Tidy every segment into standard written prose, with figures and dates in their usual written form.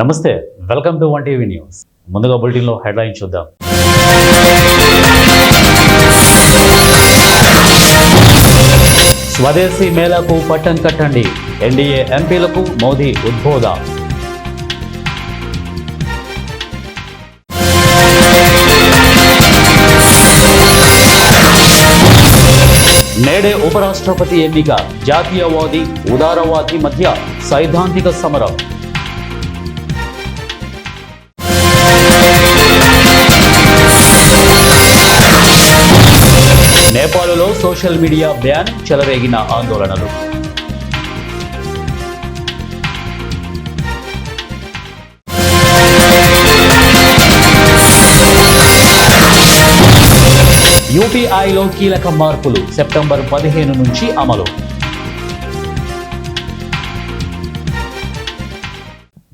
నమస్తే, welcome to one TV news. ముందుగా బులెటిన్లో హెడ్లైన్ చూద్దాం. స్వదేశీ మేళాకు పట్టం కట్టండి, ఎన్డీఏ ఎంపీలకు మోదీ ఉద్బోధ. నేడే ఉపరాష్ట్రపతి ఎన్నిక, జాతీయవాది ఉదారవాది మధ్య సైద్ధాంతిక సమరం. నేపాల్లో సోషల్ మీడియా బ్యాన్, చెలరేగిన ఆందోళనలు. యూపీఐలో కీలక మార్పులు, సెప్టెంబర్ 15 నుంచి అమలు.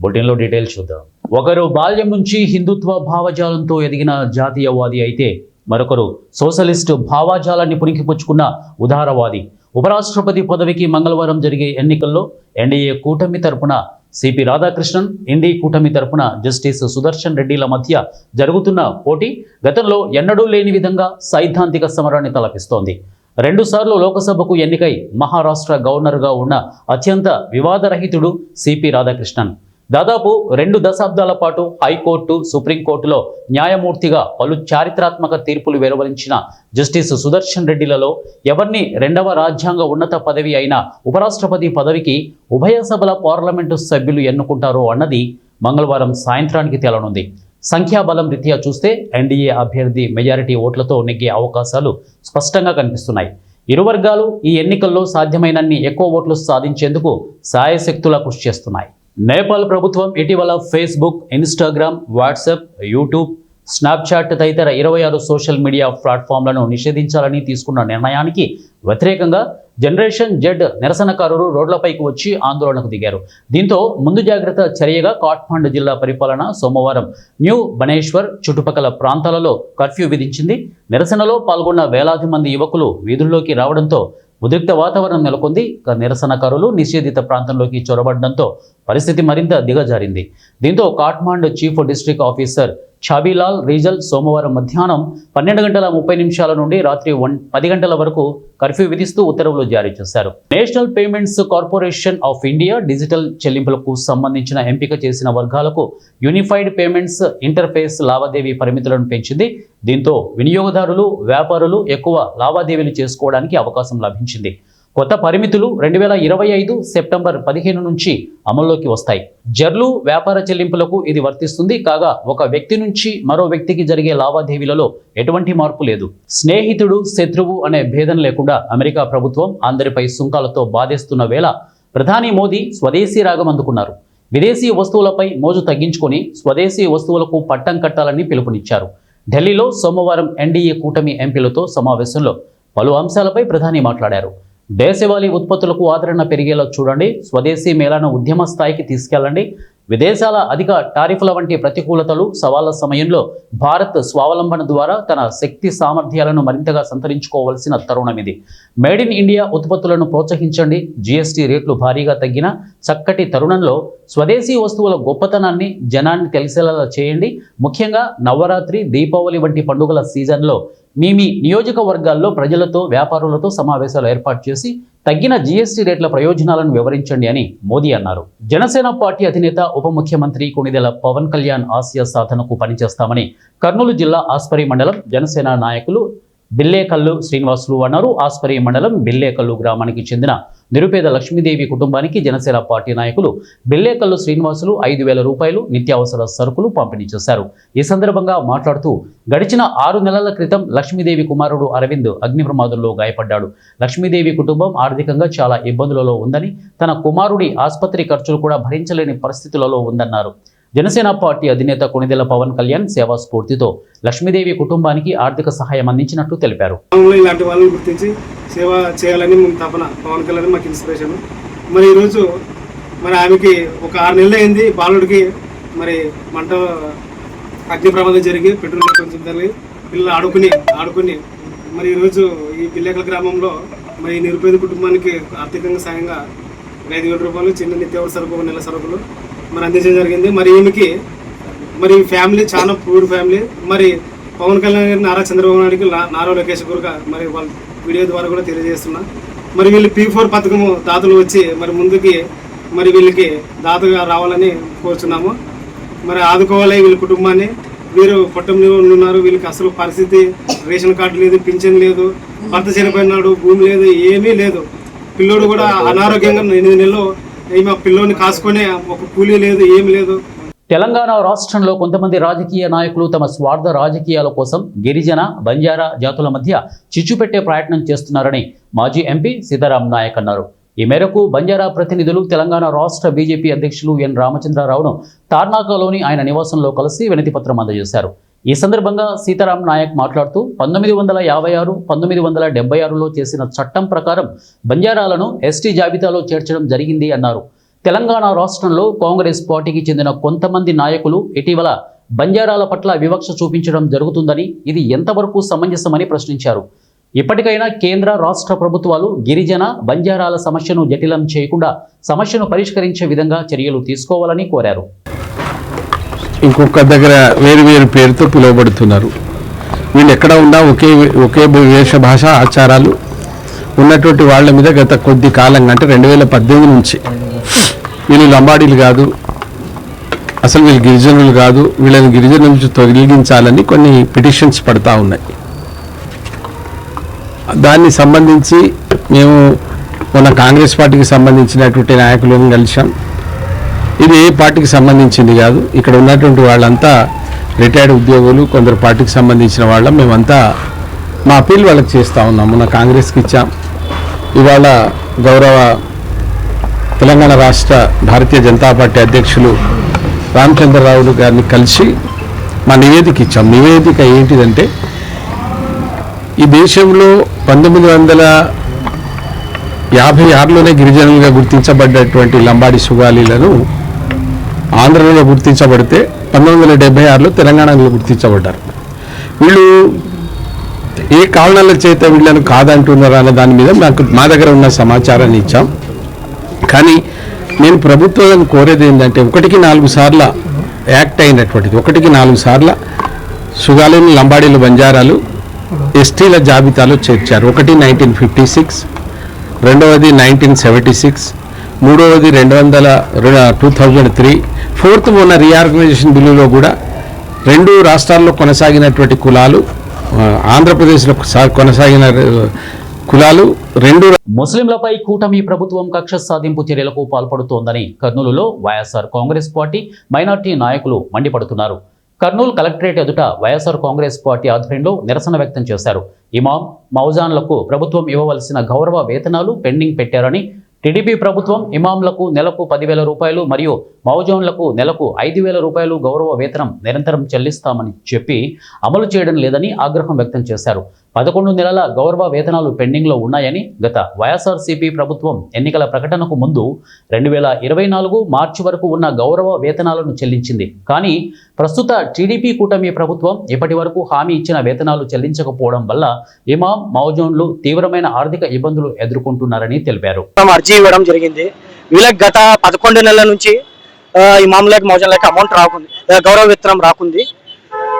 బులెటిన్లో డీటెయిల్స్ చూద్దాం. ఒకరు బాల్యం నుంచి హిందుత్వ భావజాలంతో ఎదిగిన జాతీయవాది అయితే మరొకరు సోషలిస్టు భావాజాలాన్ని పుణికిపుచ్చుకున్న ఉదారవాది. ఉపరాష్ట్రపతి పదవికి మంగళవారం జరిగే ఎన్నికల్లో ఎన్డీఏ కూటమి తరపున సిపి రాధాకృష్ణన్, ఇండి కూటమి తరపున జస్టిస్ సుదర్శన్ రెడ్డిల మధ్య జరుగుతున్న పోటీ గతంలో ఎన్నడూ లేని విధంగా సైద్ధాంతిక సమరాన్ని తలపిస్తోంది. 2 సార్లు లోకసభకు ఎన్నికై మహారాష్ట్ర గవర్నర్గా ఉన్న అత్యంత వివాదరహితుడు సిపి రాధాకృష్ణన్. దాదాపు 2 దశాబ్దాల పాటు హైకోర్టు, సుప్రీంకోర్టులో న్యాయమూర్తిగా పలు చారిత్రాత్మక తీర్పులు వెలువరించిన జస్టిస్ సుదర్శన్ రెడ్డిలలో ఎవరిని 2వ రాజ్యాంగ ఉన్నత పదవి అయిన ఉపరాష్ట్రపతి పదవికి ఉభయ సభల పార్లమెంటు సభ్యులు ఎన్నుకుంటారో అన్నది మంగళవారం సాయంత్రానికి తేలనుంది. సంఖ్యాబలం రీత్యా చూస్తే ఎన్డీఏ అభ్యర్థి మెజారిటీ ఓట్లతో నెగ్గే అవకాశాలు స్పష్టంగా కనిపిస్తున్నాయి. ఇరు వర్గాలు ఈ ఎన్నికల్లో సాధ్యమైనన్ని ఎక్కువ ఓట్లు సాధించేందుకు సాయశక్తులా కృషి చేస్తున్నాయి. నేపాల్ ప్రభుత్వం ఇటీవల Facebook, Instagram, WhatsApp, YouTube, Snapchat తదితర 26 సోషల్ మీడియా ప్లాట్ఫామ్లను నిషేధించాలని తీసుకున్న నిర్ణయానికి వ్యతిరేకంగా జనరేషన్ జెడ్ నిరసనకారులు రోడ్లపైకి వచ్చి ఆందోళనకు దిగారు. దీంతో ముందు జాగ్రత్త చర్యగా కాఠ్మండు జిల్లా పరిపాలన సోమవారం న్యూ బనేశ్వర్ చుట్టుపక్కల ప్రాంతాలలో కర్ఫ్యూ విధించింది. నిరసనలో పాల్గొన్న వేలాది మంది యువకులు వీధుల్లోకి రావడంతో ఉద్రిక్త వాతావరణం నెలకొంది. నిరసనకారులు నిషేధిత ప్రాంతంలోకి చొరబడడంతో పరిస్థితి మరింత దిగజారింది. దీంతో కాఠ్మండు చీఫ్ డిస్ట్రిక్ట్ ఆఫీసర్ ఛాబీలాల్ రీజల్ సోమవారం మధ్యాహ్నం 12:30 నుండి రాత్రి 10 గంటల వరకు కర్ఫ్యూ విధిస్తూ ఉత్తర్వులు జారీ చేశారు. National payments corporation of India digital చెల్లింపులకు సంబంధించిన ఎంపిక చేసిన వర్గాలకు యూనిఫైడ్ పేమెంట్స్ ఇంటర్ఫేస్ లావాదేవీ పరిమితులను పెంచింది. దీంతో వినియోగదారులు, వ్యాపారులు ఎక్కువ లావాదేవీలు చేసుకోవడానికి అవకాశం లభించింది. కొత్త పరిమితులు 2025 సెప్టెంబర్ 15 నుంచి అమల్లోకి వస్తాయి. జర్లు, వ్యాపార చెల్లింపులకు ఇది వర్తిస్తుంది. కాగా ఒక వ్యక్తి నుంచి మరో వ్యక్తికి జరిగే లావాదేవీలలో ఎటువంటి మార్పు లేదు. స్నేహితుడు, శత్రువు అనే భేదం లేకుండా అమెరికా ప్రభుత్వం అందరిపై సుంకాలతో బాధేస్తున్న వేళ ప్రధాని మోదీ స్వదేశీ రాగం అందుకున్నారు. విదేశీ వస్తువులపై మోజు తగ్గించుకొని స్వదేశీ వస్తువులకు పట్టం కట్టాలని పిలుపునిచ్చారు. ఢిల్లీలో సోమవారం ఎన్డీఏ కూటమి ఎంపీలతో సమావేశంలో పలు అంశాలపై ప్రధాని మాట్లాడారు. దేశవాళీ ఉత్పత్తులకు ఆదరణ పెరిగేలా చూడండి, స్వదేశీ మేళాను ఉద్యమ స్థాయికి తీసుకెళ్లండి, విదేశాల అధిక టారిఫ్ల వంటి ప్రతికూలతలు, సవాళ్ల సమయంలో భారత్ స్వావలంబన ద్వారా తన శక్తి సామర్థ్యాలను మరింతగా సంతరించుకోవాల్సిన తరుణం ఇది. మేడ్ ఇన్ ఇండియా ఉత్పత్తులను ప్రోత్సహించండి. జీఎస్టీ రేట్లు భారీగా తగ్గిన చక్కటి తరుణంలో స్వదేశీ వస్తువుల గొప్పతనాన్ని జనాన్ని తెలిసేలా చేయండి. ముఖ్యంగా నవరాత్రి, దీపావళి వంటి పండుగల సీజన్లో మీ నియోజకవర్గాల్లో ప్రజలతో, వ్యాపారులతో సమావేశాలు ఏర్పాటు చేసి తగ్గిన జీఎస్టీ రేట్ల ప్రయోజనాలను వివరించండి అని మోదీ అన్నారు. జనసేన పార్టీ అధినేత, ఉప ముఖ్యమంత్రి కొణిదెల పవన్ కళ్యాణ్ ఆశయ సాధనకు పనిచేస్తామని కర్నూలు జిల్లా ఆస్పరి మండలం జనసేన నాయకులు బిల్లేకల్లు శ్రీనివాసులు అన్నారు. ఆస్పరి మండలం బిల్లేకల్లు గ్రామానికి చెందిన నిరుపేద లక్ష్మీదేవి కుటుంబానికి జనసేన పార్టీ నాయకులు బిల్లేకల్లు శ్రీనివాసులు 5,000 రూపాయలు నిత్యావసర సరుకులు పంపిణీ చేశారు. ఈ సందర్భంగా మాట్లాడుతూ గడిచిన 6 నెలల క్రితం లక్ష్మీదేవి కుమారుడు అరవింద్ అగ్ని ప్రమాదంలో గాయపడ్డాడు. లక్ష్మీదేవి కుటుంబం ఆర్థికంగా చాలా ఇబ్బందులలో ఉందని, తన కుమారుడి ఆసుపత్రి ఖర్చులు కూడా భరించలేని పరిస్థితులలో ఉందన్నారు. జనసేన పార్టీ అధినేత కొణిదెల పవన్ కళ్యాణ్ సేవా స్ఫూర్తితో లక్ష్మీదేవి కుటుంబానికి ఆర్థిక సహాయం అందించినట్టు తెలిపారు. ఇలాంటి వాళ్ళని గుర్తించి సేవ చేయాలని తపన పవన్ కళ్యాణ్ మాకు ఇన్స్పిరేషన్. మరి ఈరోజు మరి ఆమెకి ఒక 6 నెలలు అయింది. బాలుడికి మరి మంట అగ్ని ప్రమాదం జరిగి పెట్రోల్ కొంచెం జరిగి పిల్లలు ఆడుకుని మరి ఈరోజు ఈ బిల్లేకల గ్రామంలో మరి నిరుపేద కుటుంబానికి ఆర్థికంగా సాయంగా 5,000 రూపాయలు చిన్న నిత్యావసర సరుకు, నెల సరుకులు మరి అందించడం జరిగింది. మరి ఈమెకి మరి ఫ్యామిలీ చాలా పూర్ ఫ్యామిలీ. మరి పవన్ కళ్యాణ్ గారి నారా చంద్రబాబు నాయుడుకి నారా లోకేష్ గారు మరి వాళ్ళ వీడియో ద్వారా కూడా తెలియజేస్తున్నా. మరి వీళ్ళు P4 పథకము దాతలు వచ్చి మరి ముందుకి మరి వీళ్ళకి దాతగా రావాలని కోరుచున్నాము. మరి ఆదుకోవాలి వీళ్ళ కుటుంబాన్ని. వీరు కుటుంబంలో ఉన్నారు, వీళ్ళకి అసలు పరిస్థితి రేషన్ కార్డు లేదు, పింఛన్ లేదు, భర్త చనిపోయినాడు, భూమి లేదు, ఏమీ లేదు. పిల్లోడు కూడా అనారోగ్యంగా 8 నెలలు ఏమి పిల్లోని కాసుకొని ఒక కూలీ లేదు, ఏమి లేదు. తెలంగాణ రాష్ట్రంలో కొంతమంది రాజకీయ నాయకులు తమ స్వార్థ రాజకీయాల కోసం గిరిజన బంజారా జాతుల మధ్య చిచ్చు పెట్టే ప్రయత్నం చేస్తున్నారని మాజీ ఎంపీ సీతారాం నాయక్ అన్నారు. ఈ మేరకు బంజారా ప్రతినిధులు తెలంగాణ రాష్ట్ర బీజేపీ అధ్యక్షులు ఎన్ రామచంద్రరావును తార్నాకలోని ఆయన నివాసంలో కలిసి వినతిపత్రం అందజేశారు. ఈ సందర్భంగా సీతారాం నాయక్ మాట్లాడుతూ 1956, 1976లో చేసిన చట్టం ప్రకారం బంజారాలను ఎస్టీ జాబితాలో చేర్చడం జరిగింది అన్నారు. తెలంగాణ రాష్ట్రంలో కాంగ్రెస్ పార్టీకి చెందిన కొంతమంది నాయకులు ఇటీవల బంజారాల పట్ల వివక్ష చూపించడం జరుగుతుందని, ఇది ఎంతవరకు సమంజసమని ప్రశ్నించారు. ఇప్పటికైనా కేంద్ర రాష్ట్ర ప్రభుత్వాలు గిరిజన బంజారాల సమస్యను జటిలం చేయకుండా సమస్యను పరిష్కరించే విధంగా చర్యలు తీసుకోవాలని కోరారు. ఇంకొక దగ్గర వేరు వేరు పేరుతో పిలువబడుతున్నారు. వీళ్ళు ఎక్కడ ఉన్నా ఒకే వేష భాష ఆచారాలు ఉన్నటువంటి వాళ్ళ మీద గత కొద్ది కాలంగా అంటే 2018 నుంచి వీళ్ళు లంబాడీలు కాదు, అసలు వీళ్ళు గిరిజనులు కాదు, వీళ్ళని గిరిజనుల నుంచి తొలగించాలని కొన్ని పిటిషన్స్ పడతా ఉన్నాయి. దాన్ని సంబంధించి మేము మొన్న కాంగ్రెస్ పార్టీకి సంబంధించినటువంటి నాయకులను కలిసాం. ఇది ఏ పార్టీకి సంబంధించింది కాదు, ఇక్కడ ఉన్నటువంటి వాళ్ళంతా రిటైర్డ్ ఉద్యోగులు, కొందరు పార్టీకి సంబంధించిన వాళ్ళం. మేమంతా మా అప్పీల్ వాళ్ళకి చేస్తూ ఉన్నాం. మొన్న కాంగ్రెస్కి ఇచ్చాం. ఇవాళ గౌరవ తెలంగాణ రాష్ట్ర భారతీయ జనతా పార్టీ అధ్యక్షులు రామచంద్రరావు గారిని కలిసి మా నివేదిక ఇచ్చాం. నివేదిక ఏంటిదంటే, ఈ దేశంలో 1956లోనే గిరిజనులుగా గుర్తించబడ్డటువంటి లంబాడి సుగాలీలను ఆంధ్రలో గుర్తించబడితే 1976లో తెలంగాణలో గుర్తించబడ్డారు. వీళ్ళు ఏ కారణాల చేత వీళ్ళను కాదంటున్నారు అనే దాని మీద మా దగ్గర ఉన్న సమాచారాన్ని ఇచ్చాం. కానీ నేను ప్రభుత్వం కోరేది ఏంటంటే, 1కి 4 సార్ల యాక్ట్ అయినటువంటిది, 1కి 4 సార్ల సుగాలీని లంబాడీలు బంజారాలు ఎస్టీల జాబితాలో చేర్చారు. ఒకటి 1956, రెండవది 1976, మూడవది 2003, ఫోర్త్ మొన్న రీఆర్గనైజేషన్ బిల్లులో కూడా 2 రాష్ట్రాల్లో కొనసాగినటువంటి కులాలు, ఆంధ్రప్రదేశ్లో కొనసాగిన కులాలు 2 ముస్లింలపై కూటమి ప్రభుత్వం కక్ష సాధింపు చర్యలకు పాల్పడుతోందని కర్నూలులో వైఎస్ఆర్ కాంగ్రెస్ పార్టీ మైనార్టీ నాయకులు మండిపడుతున్నారు. కర్నూలు కలెక్టరేట్ ఎదుట వైఎస్ఆర్ కాంగ్రెస్ పార్టీ ఆధ్వర్యంలో నిరసన వ్యక్తం చేశారు. ఇమాం, మౌజాన్లకు ప్రభుత్వం ఇవ్వవలసిన గౌరవ వేతనాలు పెండింగ్ పెట్టారని, టీడీపీ ప్రభుత్వం ఇమాంలకు నెలకు 10,000 రూపాయలు మరియు మౌజాన్లకు నెలకు 5,000 రూపాయలు గౌరవ వేతనం నిరంతరం చెల్లిస్తామని చెప్పి అమలు చేయడం లేదని ఆగ్రహం వ్యక్తం చేశారు. 11 నెలల గౌరవ వేతనాలు పెండింగ్లో ఉన్నాయని, గత వైఎస్ఆర్సీపీ ప్రభుత్వం ఎన్నికల ప్రకటనకు ముందు 2024 మార్చి వరకు ఉన్న గౌరవ వేతనాలను చెల్లించింది. కానీ ప్రస్తుత టీడీపీ కూటమి ప్రభుత్వం ఇప్పటి వరకు హామీ ఇచ్చిన వేతనాలు చెల్లించకపోవడం వల్ల ఇమాం, మౌజాన్లు తీవ్రమైన ఆర్థిక ఇబ్బందులు ఎదుర్కొంటున్నారని తెలిపారు. అర్జీ ఇవ్వడం జరిగింది. వీళ్ళకి గత 11 నెలల నుంచి ఇమాంలకు, మౌజాన్లకు అమౌంట్ రాకుంది, గౌరవ వేతనం రాకుంది.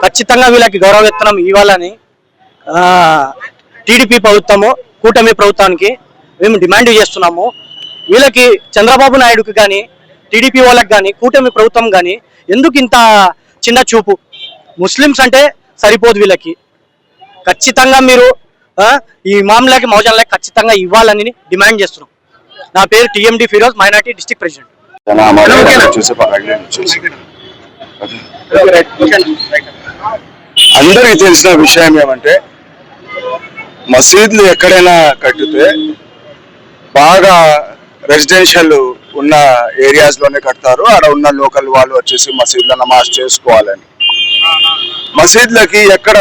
ఖచ్చితంగా వీళ్ళకి గౌరవ వేతనం ఇవ్వాలని టీడీపీ ప్రభుత్వము, కూటమి ప్రభుత్వానికి మేము డిమాండ్ చేస్తున్నాము. వీళ్ళకి చంద్రబాబు నాయుడుకి కానీ, టీడీపీ వాళ్ళకి కానీ, కూటమి ప్రభుత్వం కానీ ఎందుకు ఇంత చిన్న చూపు? ముస్లిమ్స్ అంటే సరిపోదు వీళ్ళకి. ఖచ్చితంగా మీరు ఈ ఇమాంలకి, మౌజాన్లకి ఖచ్చితంగా ఇవ్వాలని డిమాండ్ చేస్తున్నాం. నా పేరు టిఎండి ఫిరోజ్, మైనార్టీ డిస్ట్రిక్ట్ ప్రెసిడెంట్. అందరికీ తెలిసిన విషయం ఏమంటే, మసీదులు ఎక్కడైనా కట్టితే బాగా రెసిడెన్షియల్ ఉన్న ఏరియాస్ లోనే కడతారు. ఆడ ఉన్న లోకల్ వాళ్ళు వచ్చేసి మసీదులో నమాజ్ చేసుకోవాలని. మసీదులకి ఎక్కడ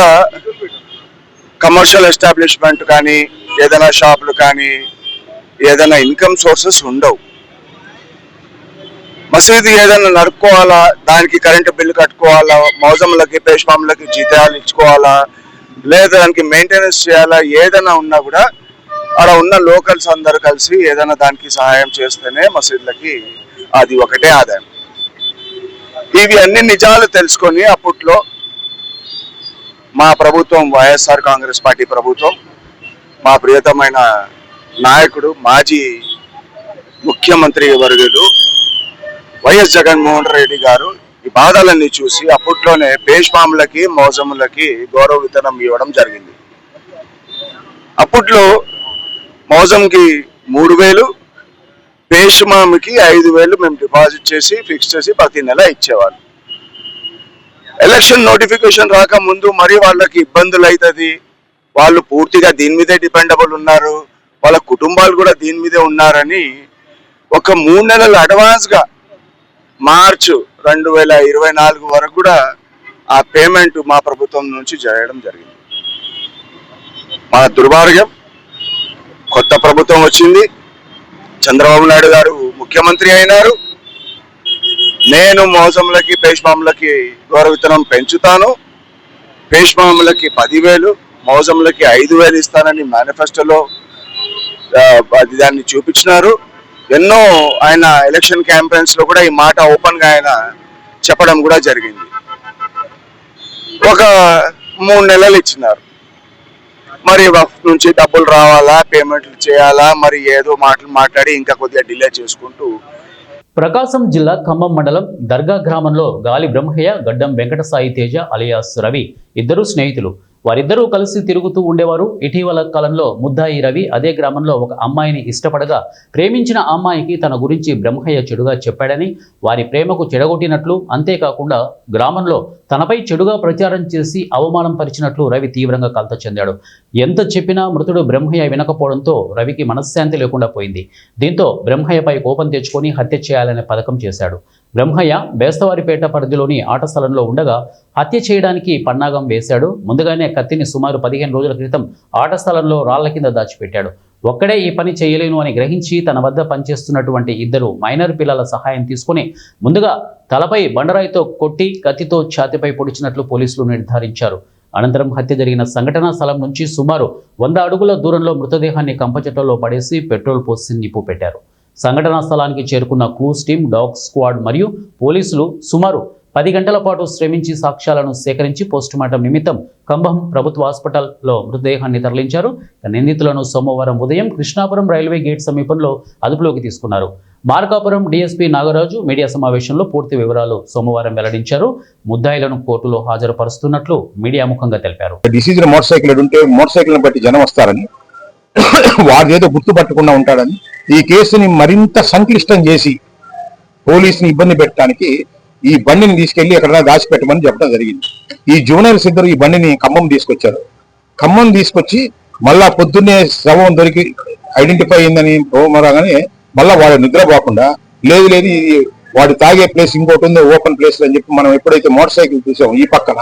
కమర్షియల్ ఎస్టాబ్లిష్మెంట్ కానీ, ఏదైనా షాపులు కానీ, ఏదైనా ఇన్కమ్ సోర్సెస్ ఉండవు. మసీదు ఏదైనా నడుపుకోవాలా, దానికి కరెంటు బిల్లు కట్టుకోవాలా, మౌజంలకి, పేష్మాములకి జీతాలు ఇచ్చుకోవాలా, లేదా దానికి మెయింటెనెన్స్ చేయాలా, ఏదైనా ఉన్నా కూడా అక్కడ ఉన్న లోకల్స్ అందరు కలిసి ఏదైనా దానికి సహాయం చేస్తేనే మసీదులకి అది ఒకటే ఆదాయం. ఇవి అన్ని నిజాలు తెలుసుకొని అప్పట్లో మా ప్రభుత్వం వైఎస్ఆర్ కాంగ్రెస్ పార్టీ ప్రభుత్వం మా ప్రియతమైన నాయకుడు మాజీ ముఖ్యమంత్రి వర్యులు వైఎస్ జగన్మోహన్ రెడ్డి గారు ఈ బాధలన్నీ చూసి అప్పట్లోనే పేష్మాములకి మౌజములకి గౌరవ వితరణం ఇవ్వడం జరిగింది. అప్పట్లో మౌజంకి 3,000, పేష్మామికి 5,000 మేము డిపాజిట్ చేసి ఫిక్స్ చేసి ప్రతి నెల ఇచ్చేవాళ్ళు. ఎలక్షన్ నోటిఫికేషన్ రాకముందు మరి వాళ్ళకి ఇబ్బందులు అవుతుంది, వాళ్ళు పూర్తిగా దీని మీదే డిపెండబుల్ ఉన్నారు, వాళ్ళ కుటుంబాలు కూడా దీని మీదే ఉన్నారని ఒక 3 నెలలు అడ్వాన్స్గా మార్చ్ 2024 వరకు కూడా ఆ పేమెంట్ మా ప్రభుత్వం నుంచి చేయడం జరిగింది. మన దుర్భాగ్యం, కొత్త ప్రభుత్వం వచ్చింది, చంద్రబాబు నాయుడు గారు ముఖ్యమంత్రి అయినారు. నేను మోసంలకి పేష్మాములకి గౌరవ విత్తనం పెంచుతాను, పేష్మాములకి 10,000, మోసంలకి 5,000 ఇస్తానని మేనిఫెస్టోలో దాన్ని చూపించినారు. ఎన్నో ఆయన ఎలక్షన్ క్యాంపెయిన్స్ లో కూడా ఈ మాట ఓపెన్ గా ఆయన చెప్పడం కూడా జరిగింది. ఒక 3 నెలలు ఇచ్చినారు, మరి వక్ఫ్ నుంచి డబ్బులు రావాలా, పేమెంట్లు చేయాలా, మరి ఏదో మాటలు మాట్లాడి ఇంకా కొద్దిగా డిలే చేసుకుంటూ. ప్రకాశం జిల్లా ఖమ్మం మండలం దర్గా గ్రామంలో గాలి బ్రహ్మయ్య, గడ్డం వెంకట సాయి తేజ అలియాస్ రవి ఇద్దరు స్నేహితులు. వారిద్దరూ కలిసి తిరుగుతూ ఉండేవారు. ఇటీవల కాలంలో ముద్దాయి రవి అదే గ్రామంలో ఒక అమ్మాయిని ఇష్టపడగా ప్రేమించిన అమ్మాయికి తన గురించి బ్రహ్మయ్య చెడుగా చెప్పాడని, వారి ప్రేమకు చెడగొట్టినట్లు, అంతేకాకుండా గ్రామంలో తనపై చెడుగా ప్రచారం చేసి అవమానం పరిచినట్లు రవి తీవ్రంగా కలత చెందాడు. ఎంత చెప్పినా మృతుడు బ్రహ్మయ్య వినకపోవడంతో రవికి మనశ్శాంతి లేకుండా పోయింది. దీంతో బ్రహ్మయ్యపై కోపం తెచ్చుకొని హత్య చేయాలనే పథకం చేశాడు. బ్రహ్మయ్య బేస్తవారిపేట పరిధిలోని ఆట స్థలంలో ఉండగా హత్య చేయడానికి పన్నాగం వేశాడు. ముందుగానే కత్తిని సుమారు 15 రోజుల క్రితం ఆట స్థలంలో రాళ్ల కింద దాచిపెట్టాడు. ఒక్కడే ఈ పని చేయలేను అని గ్రహించి తన వద్ద పనిచేస్తున్నటువంటి 2 మైనర్ పిల్లల సహాయం తీసుకుని ముందుగా తలపై బండరాయితో కొట్టి కత్తితో ఛాతిపై పొడిచినట్లు పోలీసులు నిర్ధారించారు. అనంతరం హత్య జరిగిన సంఘటనా స్థలం నుంచి సుమారు 100 అడుగుల దూరంలో మృతదేహాన్ని కంపచెట్లలో పడేసి పెట్రోల్ పోసి నిప్పు పెట్టారు. సంఘటనా స్థలానికి చేరుకున్న క్లూస్ టీమ్, డాగ్ స్క్వాడ్ మరియు పోలీసులు సుమారు 10 గంటల పాటు శ్రమించి సాక్ష్యాలను సేకరించి పోస్టుమార్టం నిమిత్తం కంబం ప్రభుత్వ హాస్పిటల్లో మృతదేహాన్ని తరలించారు. నిందితులను సోమవారం ఉదయం కృష్ణాపురం రైల్వే గేట్ సమీపంలో అదుపులోకి తీసుకున్నారు. మార్కాపురం డీఎస్పీ నాగరాజు మీడియా సమావేశంలో పూర్తి వివరాలు సోమవారం వెల్లడించారు. ముద్దాయిలను కోర్టులో హాజరుపరుస్తున్నట్లు మీడియా ముఖంగా తెలిపారు. డిసీజ్డ్ మోటార్ సైకిల్ ఉంటే మోటార్ సైకిల్ని బట్టి జనం వస్తారని, వాడేదో గుర్తుపట్టకుండా ఉంటాడని ఈ కేసుని మరింత సంక్లిష్టం చేసి పోలీసుని ఇబ్బంది పెట్టడానికి ఈ బండిని తీసుకెళ్లి ఎక్కడైనా దాచిపెట్టమని చెప్పడం జరిగింది. ఈ జూనియర్స్ ఇద్దరు ఈ బండిని ఖమ్మం తీసుకొచ్చారు. ఖమ్మం తీసుకొచ్చి మళ్ళా పొద్దున్నే శవం దొరికి ఐడెంటిఫై అయిందని రాగానే మళ్ళా వాడు నిద్రపోకుండా లేదు లేదు ఇది వాడు తాగే ప్లేస్ ఇంకోటి ఉంది ఓపెన్ ప్లేస్ అని చెప్పి మనం ఎప్పుడైతే మోటార్ సైకిల్ చూసామో ఈ పక్కన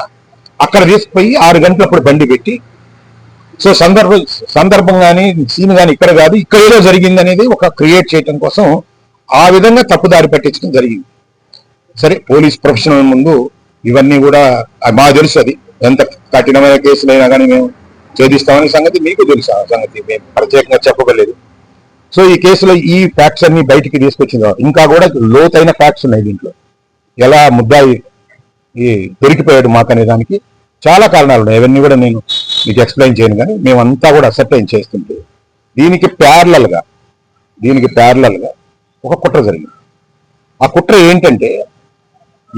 అక్కడ తీసుకుపోయి 6 గంటలప్పుడు బండి పెట్టి, సో సందర్భం కానీ సీన్ కానీ ఇక్కడ కాదు ఇక్కడ ఏదో జరిగింది అనేది ఒక క్రియేట్ చేయడం కోసం ఆ విధంగా తప్పుదారి పట్టించడం జరిగింది. సరే, పోలీస్ ప్రొఫెషనల్ ముందు ఇవన్నీ కూడా మాకు తెలుసు, అది ఎంత కఠినమైన కేసులైనా కానీ మేము ఛేదిస్తామనే సంగతి మీకు తెలుసు. ఆ సంగతి మేము ప్రత్యేకంగా చెప్పగలేదు. సో ఈ కేసులో ఈ ఫ్యాక్ట్స్ అన్ని బయటికి తీసుకొచ్చిన తర్వాత ఇంకా కూడా లోతైన ఫ్యాక్ట్స్ ఉన్నాయి దీంట్లో. ఎలా ముద్దాయి దొరికిపోయాడు మాకనే దానికి చాలా కారణాలు ఉన్నాయి. అవన్నీ కూడా నేను మీకు ఎక్స్ప్లెయిన్ చేయను, కానీ మేమంతా కూడా అసెప్లైన్ చేస్తుంటే దీనికి ప్యారలల్ గా ఒక కుట్ర జరిగింది. ఆ కుట్ర ఏంటంటే,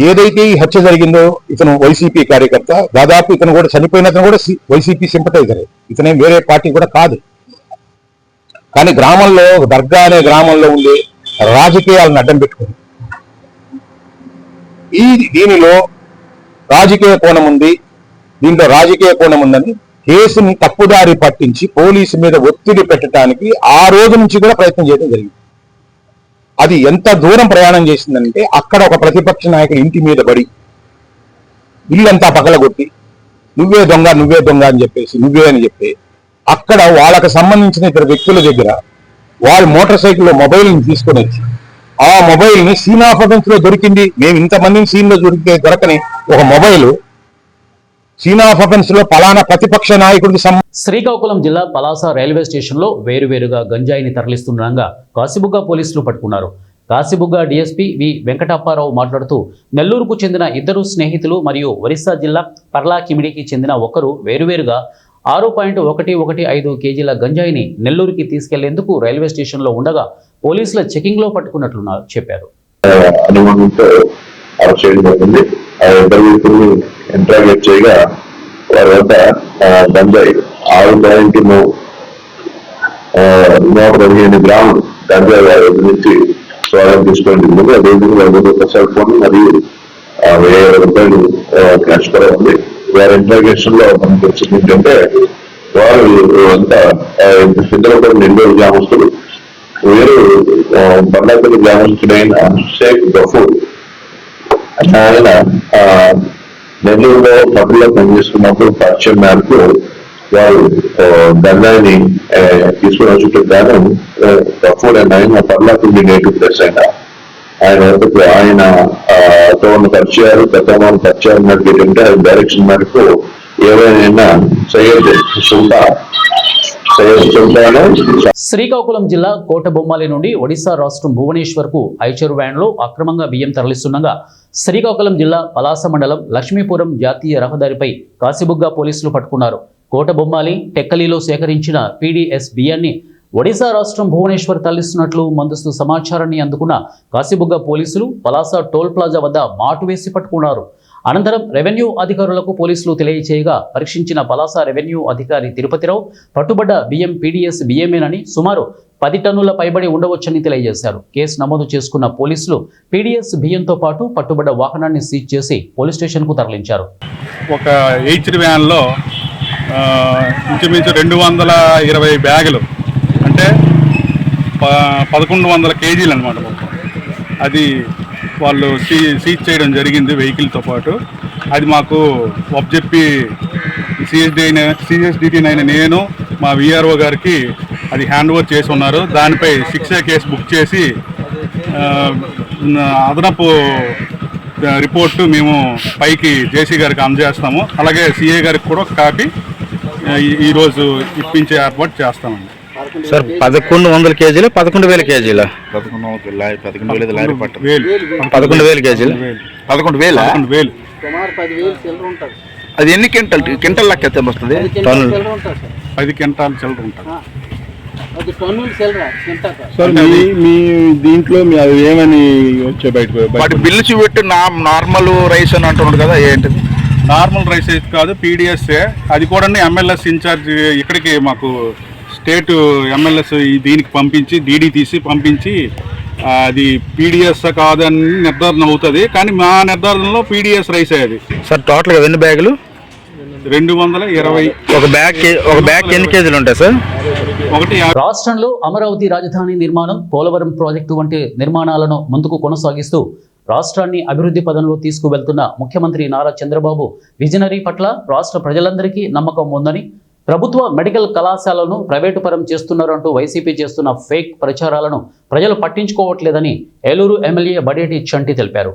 ఏదైతే ఈ హత్య జరిగిందో ఇతను వైసీపీ కార్యకర్త, దాదాపు ఇతను కూడా చనిపోయిన అతను కూడా వైసీపీ సింపటైజరే, ఇతనే వేరే పార్టీ కూడా కాదు. కానీ గ్రామంలో దర్గా అనే గ్రామంలో ఉండే రాజకీయాలను అడ్డం పెట్టుకుంది. దీనిలో రాజకీయ కోణం ఉంది. దీంట్లో రాజకీయ కోణం ఉందని కేసుని తప్పుదారి పట్టించి పోలీసు మీద ఒత్తిడి పెట్టడానికి ఆ రోజు నుంచి కూడా ప్రయత్నం చేయడం జరిగింది. అది ఎంత దూరం ప్రయాణం చేసిందంటే, అక్కడ ఒక ప్రతిపక్ష నాయకుడు ఇంటి మీద పడి ఇల్లంతా పగలగొట్టి నువ్వే దొంగ అని చెప్పేసి నువ్వే అని చెప్పి అక్కడ వాళ్ళకి సంబంధించిన 2 వ్యక్తుల దగ్గర వాళ్ళు మోటార్ సైకిల్లో మొబైల్ని తీసుకొని వచ్చి ఆ మొబైల్ని సీన్ ఆఫ్ అఫెన్స్ లో దొరికింది. మేము ఇంతమందిని సీన్ లో దొరకని ఒక మొబైల్ సీన్ ఆఫ్ అఫెన్స్ లో పలానా ప్రతిపక్ష నాయకుడికి శ్రీకాకుళం జిల్లా పలాస రైల్వే స్టేషన్లో వేరువేరుగా గంజాయిని తరలిస్తుండగా కాశీబుగ్గ పోలీసులు పట్టుకున్నారు. కాశీబుగ్గ డీఎస్పీ వి వెంకటప్పారావు మాట్లాడుతూ నెల్లూరుకు చెందిన ఇద్దరు స్నేహితులు మరియు ఒరిస్సా జిల్లా పర్లాకిమిడికి చెందిన ఒకరు వేరువేరుగా 6.115 కేజీల గంజాయిని నెల్లూరుకి తీసుకెళ్లేందుకు రైల్వే స్టేషన్లో ఉండగా పోలీసుల చెకింగ్లో పట్టుకున్నట్లు చెప్పారు. అనుమానంతో అరెస్ట్ చేయడం జరిగింది. ఆ ఇద్దరు వ్యక్తుల్ని ఇంట్రాగేట్ చేయగా వారి వద్ద గంజాయి 6.115 గ్రాములు గంజాయి వారి వద్ద నుంచి స్వాధీనం తీసుకోవడం జరిగింది. అదేవిధంగా వారి వద్ద ఒక సెల్ ఫోన్ మరియు 1000 రూపాయలు క్యాష్ కూడా ఉంది. వారి ఇంట్రాగేషన్ లో మనకు వచ్చింది ఏంటంటే వారు అంతా ఇద్దరు కూడా నెల్లూరు గ్రామస్తులు, వీరు బండాపల్లి గ్రామస్తుడైన షేక్ గఫూర్ ఆయన నెల్లూరులో పట్టులో పనిచేస్తున్నప్పుడు పరిచయం మేరకు వారు గంజాయిని తీసుకుని వచ్చేటప్పుడు గాను గఫూర్ అని ఆయన పర్లాపల్లి నేటివ్ ప్లేస్ ఆయన వద్దకు ఆయనతో ఉన్న పరిచయాలు గతంలో పరిచయాలు మేరకు ఏంటంటే డైరెక్షన్ మేరకు ఏవైనా సయ్యద్ సుల్తాను. శ్రీకాకుళం జిల్లా కోటబొమ్మాలి నుండి ఒడిశా రాష్ట్రం భువనేశ్వర్కు ఐచరు వ్యాన్లో అక్రమంగా బియ్యం తరలిస్తుండగా శ్రీకాకుళం జిల్లా పలాస మండలం లక్ష్మీపురం జాతీయ రహదారిపై కాశీబుగ్గ పోలీసులు పట్టుకున్నారు. కోటబొమ్మాలి టెక్కలిలో సేకరించిన పీడీఎస్ బియ్యాన్ని ఒడిశా రాష్ట్రం భువనేశ్వర్ తరలిస్తున్నట్లు ముందస్తు సమాచారాన్ని అందుకున్న కాశీబుగ్గ పోలీసులు పలాస టోల్ ప్లాజా వద్ద మాటు వేసి పట్టుకున్నారు. అనంతరం రెవెన్యూ అధికారులకు పోలీసులు తెలియచేయగా పరీక్షించిన పలాస రెవెన్యూ అధికారి తిరుపతిరావు పట్టుబడ్డ బియ్యం పీడీఎస్ బియ్యమేనని సుమారు 10 టన్నుల పైబడి ఉండవచ్చని తెలియజేశారు. కేసు నమోదు చేసుకున్న పోలీసులు పీడీఎస్ బియ్యంతో పాటు పట్టుబడ్డ వాహనాన్ని సీజ్ చేసి పోలీస్ స్టేషన్కు తరలించారు. ఒక హెచ్డి వ్యాన్లో ఇంచుమించు 220 బ్యాగులు అంటే 1100 కేజీలు అనమాట మొత్తం. అది వాళ్ళు సీజ్ చేయడం జరిగింది వెహికల్తో పాటు. అది మాకు ఒప్పజెప్పి సిఎస్డిటీ అయిన నేను మా విఆర్ఓ గారికి అది హ్యాండ్ ఓవర్ చేసి ఉన్నారు. దానిపై 6A కేసు బుక్ చేసి అదనపు రిపోర్టు మేము పైకి జేసీ గారికి అందజేస్తాము. అలాగే సిఏ గారికి కూడా ఒక కాపీ ఈరోజు ఇప్పించే ఏర్పాటు చేస్తామండి. సార్ 1100 కేజీలు 11,000 కేజీలు 11,000 కేజీలు 11,000 అది ఎన్ని క్వింటల్ లెక్క ఎంత వస్తుంది? 10 క్వింటాలు చిల్లర ఉంటుంది. సార్ మీ దీంట్లో అవి ఏమని వచ్చే బయట బిల్లు చూపెట్టి నార్మల్ రైస్ అని అంటున్నాడు కదా, ఏంటిది? నార్మల్ రైస్ అయితే కాదు, పీడిఎస్ఏ. అది కూడా ఎంఎల్ఎస్ ఇన్ఛార్జ్ ఇక్కడికి మాకు స్టేట్ ఎంఎల్ఎస్ దీనికి పంపించి డీడీ తీసి పంపించి అది పీడిఎస్ కాదని నిర్ధారణ అవుతుంది. కానీ మా నిర్ధారణలో పీడిఎస్ రైస్ అది. సార్ టోటల్గా ఎన్ని బ్యాగులు? 220. ఒక బ్యాగ్ ఎన్ని కేజీలు ఉంటాయి సార్? రాష్ట్రంలో అమరావతి రాజధాని నిర్మాణం, పోలవరం ప్రాజెక్టు వంటి నిర్మాణాలను ముందుకు కొనసాగిస్తూ రాష్ట్రాన్ని అభివృద్ధి పదంలో తీసుకువెళ్తున్న ముఖ్యమంత్రి నారా చంద్రబాబు విజనరీ పట్ల రాష్ట్ర ప్రజలందరికీ నమ్మకం ఉందని, ప్రభుత్వ మెడికల్ కళాశాలను ప్రైవేటు పరం చేస్తున్నారంటూ వైసీపీ చేస్తున్న ఫేక్ ప్రచారాలను ప్రజలు పట్టించుకోవట్లేదని ఏలూరు ఎమ్మెల్యే బడేటి చంటి తెలిపారు.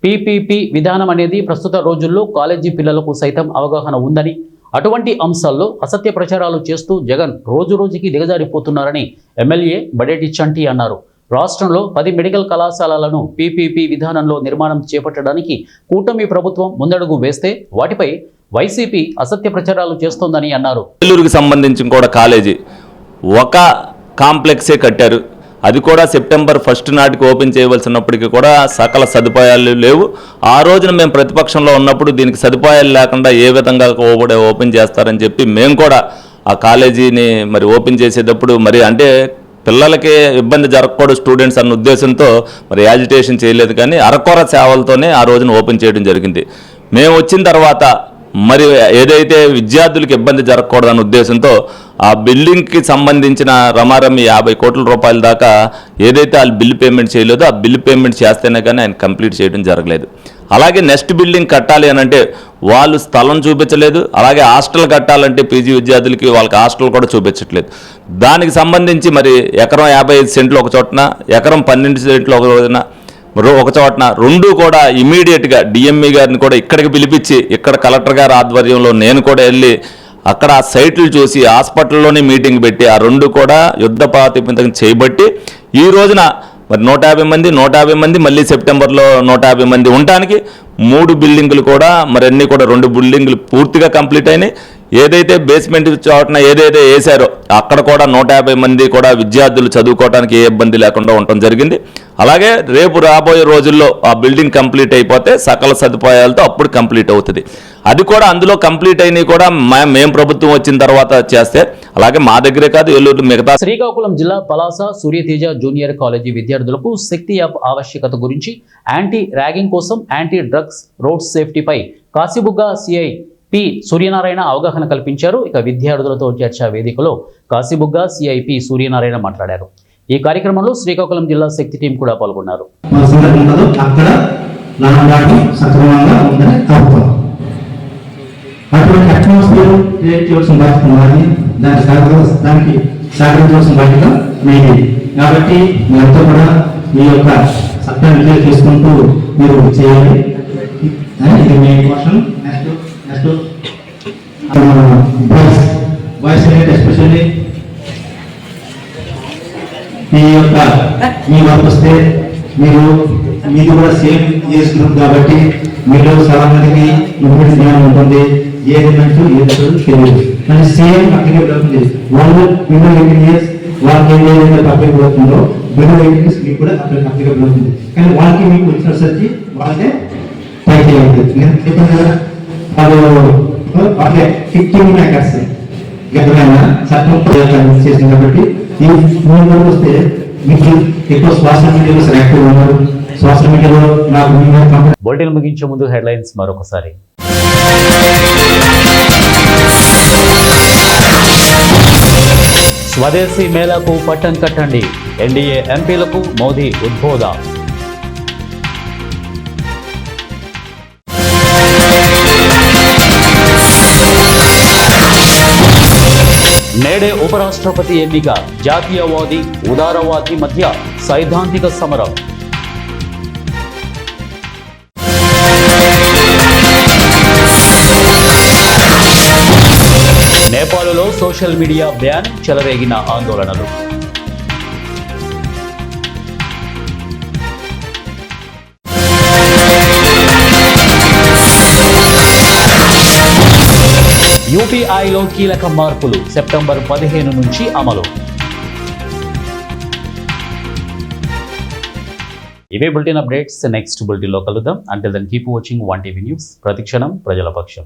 పీపీపీ విధానం అనేది ప్రస్తుత రోజుల్లో కాలేజీ పిల్లలకు సైతం అవగాహన ఉందని, అటువంటి అంశాల్లో అసత్య ప్రచారాలు చేస్తూ జగన్ రోజురోజుకి దిగజారిపోతున్నారని ఎమ్మెల్యే బడేటి చంటి అన్నారు. రాష్ట్రంలో 10 మెడికల్ కళాశాలలను పీపీపీ విధానంలో నిర్మాణం చేపట్టడానికి కూటమి ప్రభుత్వం ముందడుగు వేస్తే వాటిపై వైసీపీ అసత్య ప్రచారాలు చేస్తోందని అన్నారు. ఏలూరుకి సంబంధించి కూడా కాలేజీ ఒక కాంప్లెక్సే కట్టారు. అది కూడా సెప్టెంబర్ 1 నాటికి ఓపెన్ చేయవలసినప్పటికీ కూడా సకల సదుపాయాలు లేవు. ఆ రోజున మేము ప్రతిపక్షంలో ఉన్నప్పుడు దీనికి సదుపాయాలు లేకుండా ఏ విధంగా ఓపెన్ చేస్తారని చెప్పి మేము కూడా ఆ కాలేజీని మరి ఓపెన్ చేసేటప్పుడు మరి అంటే పిల్లలకి ఇబ్బంది జరగకూడదు స్టూడెంట్స్ అన్న ఉద్దేశంతో మరి యాజిటేషన్ చేయలేదు. కానీ అరకొర సేవలతోనే ఆ రోజున ఓపెన్ చేయడం జరిగింది. మేము వచ్చిన తర్వాత మరి ఏదైతే విద్యార్థులకు ఇబ్బంది జరగకూడదన్న ఉద్దేశంతో ఆ బిల్డింగ్కి సంబంధించిన రమారమి 50 కోట్ల రూపాయల దాకా ఏదైతే వాళ్ళు బిల్లు పేమెంట్ చేయలేదో ఆ బిల్లు పేమెంట్ చేస్తేనే కానీ ఆయన కంప్లీట్ చేయడం జరగలేదు. అలాగే నెక్స్ట్ బిల్డింగ్ కట్టాలి అని అంటే వాళ్ళు స్థలం చూపించలేదు. అలాగే హాస్టల్ కట్టాలంటే పీజీ విద్యార్థులకి వాళ్ళకి హాస్టల్ కూడా చూపించట్లేదు. దానికి సంబంధించి మరి ఎకరం 55 సెంట్లు ఒక చోటన, ఎకరం 12 సెంట్లు ఒక చోటన రెండు కూడా ఇమీడియట్గా డిఎంఈ గారిని కూడా ఇక్కడికి పిలిపించి ఇక్కడ కలెక్టర్ గారి ఆధ్వర్యంలో నేను కూడా వెళ్ళి అక్కడ ఆ సైట్లు చూసి హాస్పిటల్లోనే మీటింగ్ పెట్టి ఆ రెండు కూడా యుద్ధ ప్రాతిపదికన చేయబట్టి ఈ రోజున మరి 150 మంది మళ్ళీ సెప్టెంబర్లో 150 మంది ఉండటానికి 3 బిల్డింగులు కూడా మరి అన్నీ కూడా 2 బిల్డింగులు పూర్తిగా కంప్లీట్ అయినాయి. ఏదైతే బేస్మెంట్ చోటన ఏదైతే వేశారో అక్కడ కూడా 150 మంది కూడా విద్యార్థులు చదువుకోవడానికి ఏ ఇబ్బంది లేకుండా ఉండటం జరిగింది. అలాగే రేపు రాబోయే రోజుల్లో ఆ బిల్డింగ్ కంప్లీట్ అయిపోతే సకల సదుపాయాలతో అప్పుడు కంప్లీట్ అవుతుంది. అది కూడా అందులో కంప్లీట్ అయినవి కూడా మేము ప్రభుత్వం వచ్చిన తర్వాత చేస్తే, అలాగే మా దగ్గరే కాదు ఏలూరు మిగతా. శ్రీకాకుళం జిల్లా పలాస సూర్యతేజ జూనియర్ కాలేజీ విద్యార్థులకు శక్తి యాప్ ఆవశ్యకత గురించి, యాంటీ ర్యాగింగ్ కోసం యాంటీ డ్రగ్స్ రోడ్ సేఫ్టీపై కాశీబుగ్గ సిఐ పి సూర్యనారాయణ అవగాహన కల్పించారు. ఇక విద్యార్థులతో చర్చా వేదికలో కాశీబుగ్గ సిఐ పి సూర్యనారాయణ మాట్లాడారు. ఈ కార్యక్రమంలో శ్రీకాకుళం జిల్లా శక్తి టీం కూడా పాల్గొన్నారు. అటువంటి అట్మాస్ఫియర్ క్రియేట్ చేయవలసిన బాధ్యత మాది, దానికి సహకరించవలసిన బాధ్యత మీది. కాబట్టి మీరంతా కూడా మీ యొక్క చట్టాన్ని విడుదల చేసుకుంటూ మీరు చేయాలి. ఇది మీ క్వశ్చన్. నెక్స్ట్ బాయ్స్ ఎస్పెషల్లీ మీ వర్క్ వస్తే మీది కూడా సేమ్ ఏజ్ గ్రూప్ కాబట్టి మీలో చాలా మందికి ఇన్ఫ్లుయెన్స్ జ్ఞానం ఉంటుంది. ఏది మంచి ఏది తెలియదు కానీ సేమ్ అప్లికేబుల్ అవుతుంది. వాళ్ళు బిలో 18 years వాళ్ళకి ఏదైతే అప్లికేబుల్ అవుతుందో బిలో 18 years మీకు కూడా అప్లికేబుల్ అవుతుంది. కానీ వాళ్ళకి మీకు వచ్చినసరికి వాళ్ళకే ట్రై చేయాలి. నేను చెప్పాను కదా, వాళ్ళే 15 మేకర్స్ గతమైన చట్టం చేసింది కాబట్టి ఈ 3 రోజులు వస్తే మీకు ఎక్కువ సోషల్ మీడియాలో యాక్టివ్ ఉన్నారు. సోషల్ మీడియాలో నాకు బులెటిన్ ముగించే ముందు హెడ్లైన్స్ మరొకసారి. స్వదేశీ మేళాకు పట్టం కట్టండి, ఎన్డీఏ ఎంపీలకు మోదీ ఉద్బోధ. నేడే ఉపరాష్ట్రపతి ఎన్నిక, జాతీయవాది ఉదారవాది మధ్య సైద్ధాంతిక సమరం. నేపాల్లో సోషల్ మీడియా బ్యాన్, చెలరేగిన ఆందోళనలు. యూపీఐలో కీలక మార్పులు, సెప్టెంబర్ 15 నుంచి అమలు. ఇవే బులెటిన్ అప్డేట్స్. నెక్స్ట్ బులెటిన్లో కలుద్దాం. Until then keep watching 1TV news. ప్రతిక్షణం ప్రజల పక్షం.